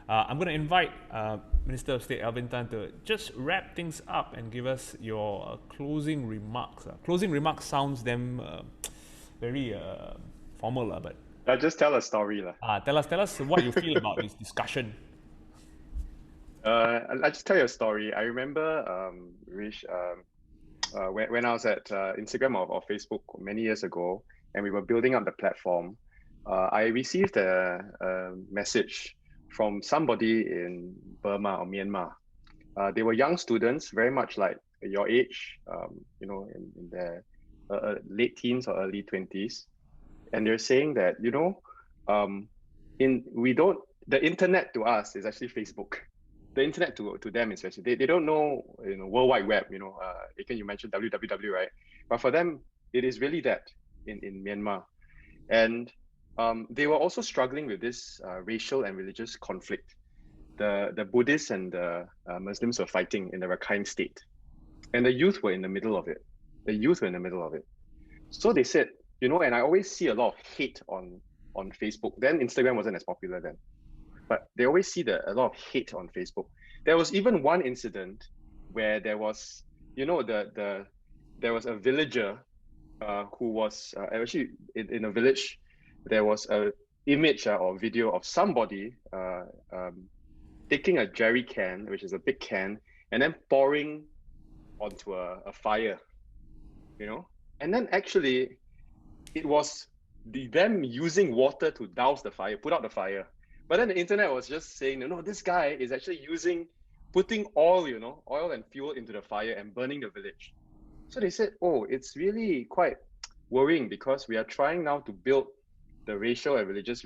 I'm going to invite Minister of State Alvin Tan to just wrap things up and give us your closing remarks. Closing remarks sounds them very formal, but I'll just tell a story. tell us what you feel about this discussion. I'll just tell you a story. I remember, Rish, when I was at Instagram or Facebook many years ago, and we were building up the platform, I received a message from somebody in Burma or Myanmar. They were young students, very much like your age, in their late teens or early 20s. And they're saying that, the internet to us is actually Facebook. The internet to them is actually, they don't know, World Wide Web, again, you mentioned www, right? But for them, it is really that in Myanmar. And they were also struggling with this racial and religious conflict. The Buddhists and the Muslims were fighting in the Rakhine state. And the youth were in the middle of it. So they said, and I always see a lot of hate on Facebook. Then Instagram wasn't as popular then. But they always see a lot of hate on Facebook. There was even one incident where there was, there was a villager who was actually in a village. There was a image or video of somebody taking a jerry can, which is a big can, and then pouring onto a fire, and then actually it was them using water to douse the fire, put out the fire. But then the internet was just saying, no, this guy is actually putting oil and fuel into the fire and burning the village. So they said, oh, it's really quite worrying because we are trying now to build the racial and religious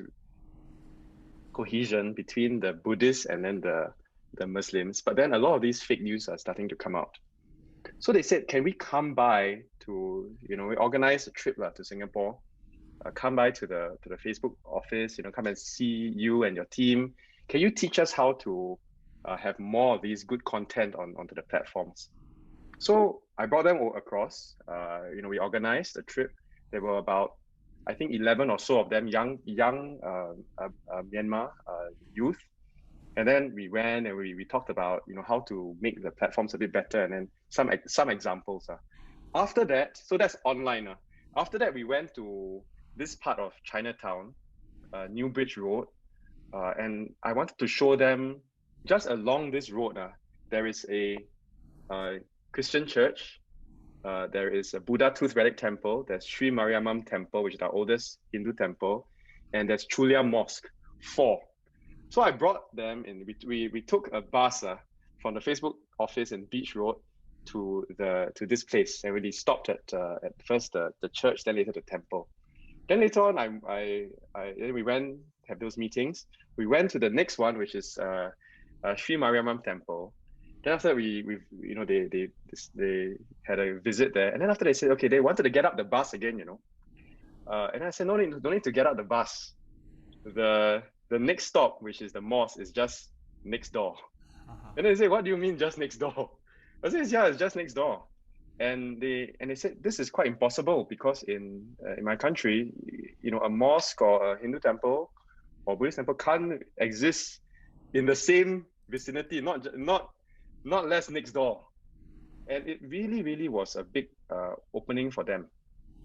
cohesion between the Buddhists and then the Muslims. But then a lot of these fake news are starting to come out. So they said, can we come by to, we organize a trip to Singapore, come by to the Facebook office, come and see you and your team. Can you teach us how to have more of these good content onto the platforms? So I brought them across, we organized a trip. There were about, I think 11 or so of them, young Myanmar youth. And then we went and we talked about, how to make the platforms a bit better, and then some examples. After that, so that's online. After that, we went to this part of Chinatown, New Bridge Road, and I wanted to show them just along this road, there is a Christian church, there is a Buddha Tooth Relic Temple, there's Sri Mariamman Temple, which is our oldest Hindu temple, and there's Chulia Mosque, 4. So I brought them in. We took a bus from the Facebook office in Beach Road to this place, and we stopped at first the church, then later the temple. Then later on, we went have those meetings. We went to the next one, which is Sri Mariamman Temple. Then after they had a visit there, and then after they said, okay, they wanted to get up the bus again, and I said, no need to get out the bus. The next stop, which is the mosque, is just next door. And they say, what do you mean just next door? I said, yeah, it's just next door. And they said this is quite impossible because in my country, a mosque or a Hindu temple or Buddhist temple can't exist in the same vicinity, not less next door. And it really, really was a big opening for them.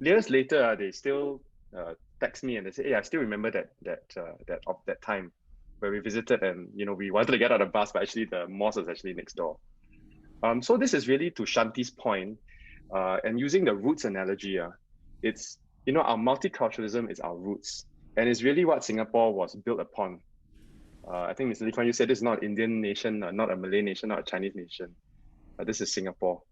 Years later, they still text me and they say, hey, I still remember that time where we visited and we wanted to get out of the bus, but actually the mosque was actually next door. So this is really to Shanti's point, and using the roots analogy, it's, our multiculturalism is our roots, and it's really what Singapore was built upon. I think Mr. Lee Kuan Yew said this is not an Indian nation, not a Malay nation, not a Chinese nation. This is Singapore.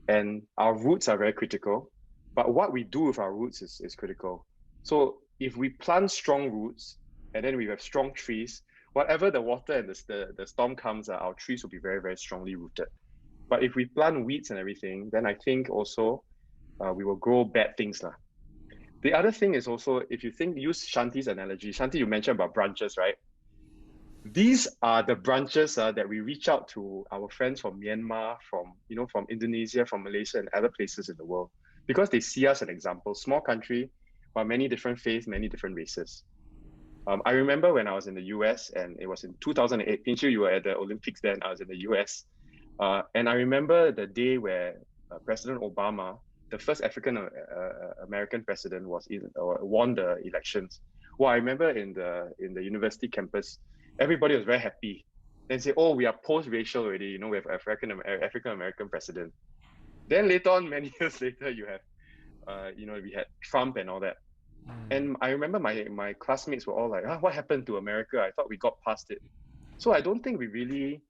And our roots are very critical, but what we do with our roots is critical. So if we plant strong roots and then we have strong trees, whatever the water and the storm comes, our trees will be very, very strongly rooted. But if we plant weeds and everything, then I think also we will grow bad things. The other thing is also, if you use Shanti's analogy, Shanti, you mentioned about branches, right? These are the branches that we reach out to our friends from Myanmar, from Indonesia, from Malaysia, and other places in the world, because they see us as an example. Small country, but many different faiths, many different races. I remember when I was in the US, and it was in 2008. Pinchu, you were at the Olympics then. I was in the US. And I remember the day where President Obama, the first African American president, won the elections. Well, I remember in the university campus, everybody was very happy. Then say, "Oh, we are post-racial already. You know, we have African American president." Then later on, many years later, you have, we had Trump and all that. And I remember my classmates were all like, "Ah, what happened to America? I thought we got past it." So I don't think we really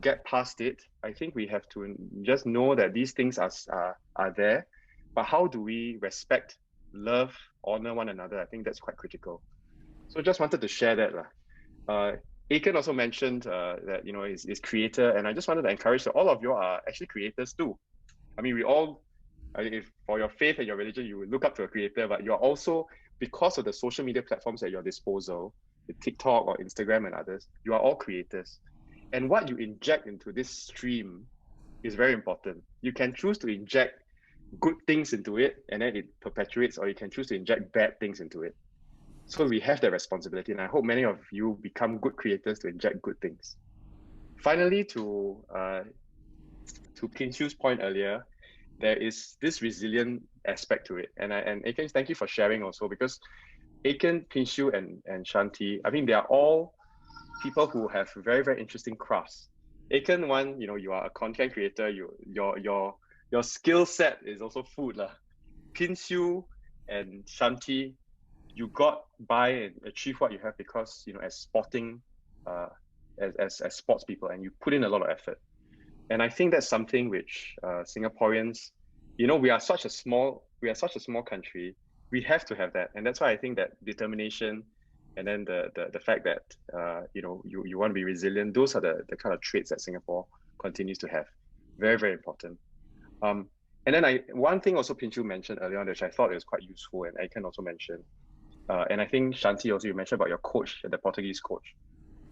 get past it. I think we have to just know that these things are there, but how do we respect, love, honor one another? I think that's quite critical. So just wanted to share that. Aiken also mentioned that is creator, and I just wanted to encourage that all of you are actually creators too. I mean, if for your faith and your religion, you will look up to a creator, but you're also, because of the social media platforms at your disposal, the TikTok or Instagram and others, you are all creators. And what you inject into this stream is very important. You can choose to inject good things into it, and then it perpetuates, or you can choose to inject bad things into it. So we have that responsibility, and I hope many of you become good creators to inject good things. Finally, to Kinshu's point earlier, there is this resilient aspect to it. And Aiken, thank you for sharing also, because Aiken, Kinshu, and Shanti, I think they are all people who have very, very interesting crafts. Aiken, one, you are a content creator. Your skill set is also food. Kinshu and Shanti, you got by and achieve what you have because, as sporting, as sports people, and you put in a lot of effort. And I think that's something which Singaporeans, we are such a small country. We have to have that, and that's why I think that determination, and then the fact that you want to be resilient. Those are the kind of traits that Singapore continues to have. Very, very important. And then one thing also Pinchu mentioned earlier on, which I thought was quite useful, and I can also mention, and I think Shanti also, you mentioned about your coach, the Portuguese coach.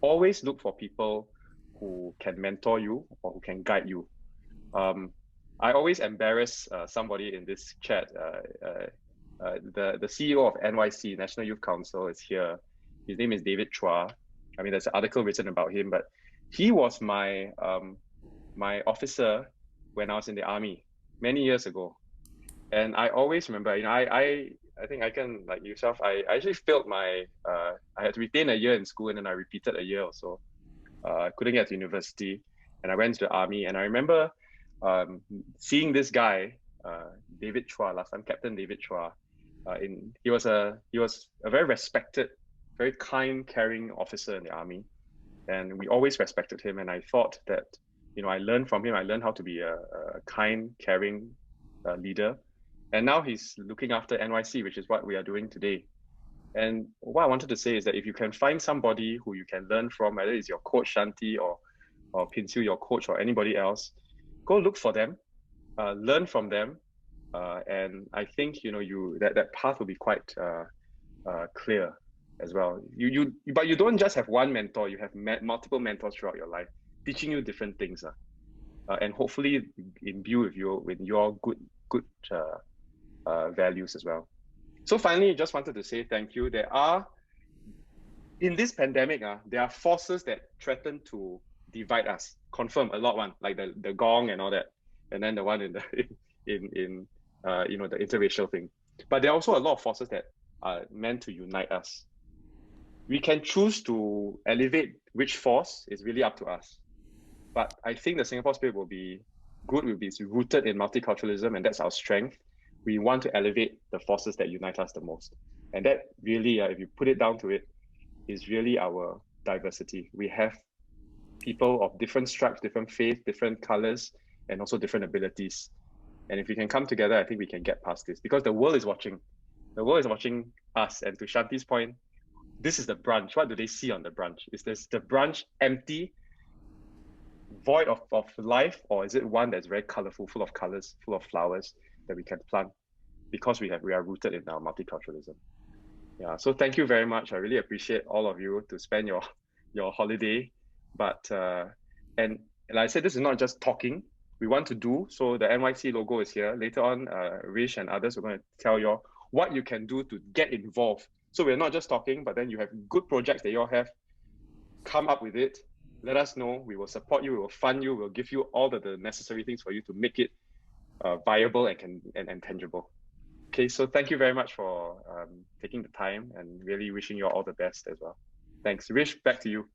Always look for people who can mentor you or who can guide you. I always embarrass somebody in this chat. The CEO of NYC, National Youth Council, is here. His name is David Chua. I mean, there's an article written about him, but he was my officer when I was in the army many years ago. And I always remember, I think I can, like yourself, I actually failed I had to retain a year in school, and then I repeated a year or so. I couldn't get to university, and I went to the army. And I remember seeing this guy, David Chua, last time, Captain David Chua. He was a very respected, very kind, caring officer in the army, and we always respected him. And I thought that, I learned from him. I learned how to be a kind, caring leader. And now he's looking after NYC, which is what we are doing today. And what I wanted to say is that if you can find somebody who you can learn from, whether it's your coach Shanti or Pinsu, your coach, or anybody else, go look for them, learn from them, and I think that path will be quite clear as well. But you don't just have one mentor; you have multiple mentors throughout your life, teaching you different things, and hopefully imbue with your good values as well. So finally, just wanted to say thank you. In this pandemic, there are forces that threaten to divide us. Confirm a lot one, like the gong and all that, and then the one in the interracial thing. But there are also a lot of forces that are meant to unite us. We can choose to elevate which force is really up to us. But I think the Singapore spirit will be rooted in multiculturalism, and that's our strength. We want to elevate the forces that unite us the most. And that really, if you put it down to it, is really our diversity. We have people of different stripes, different faith, different colors, and also different abilities. And if we can come together, I think we can get past this, because the world is watching. The world is watching us. And to Shanti's point, this is the brunch. What do they see on the brunch? Is the brunch empty, void of life, or is it one that's very colorful, full of colors, full of flowers that we can plant, because we are rooted in our multiculturalism? Yeah. So thank you very much. I really appreciate all of you to spend your holiday. But and like I said, this is not just talking. We want to do. So the NYC logo is here. Later on, Rish and others are going to tell you what you can do to get involved So we're not just talking, but then you have good projects that you all have. Come up with it. Let us know. We will support you. We will fund you. We'll give you all the necessary things for you to make it viable and tangible. Okay, so thank you very much for taking the time and really wishing you all the best as well. Thanks. Rish, back to you.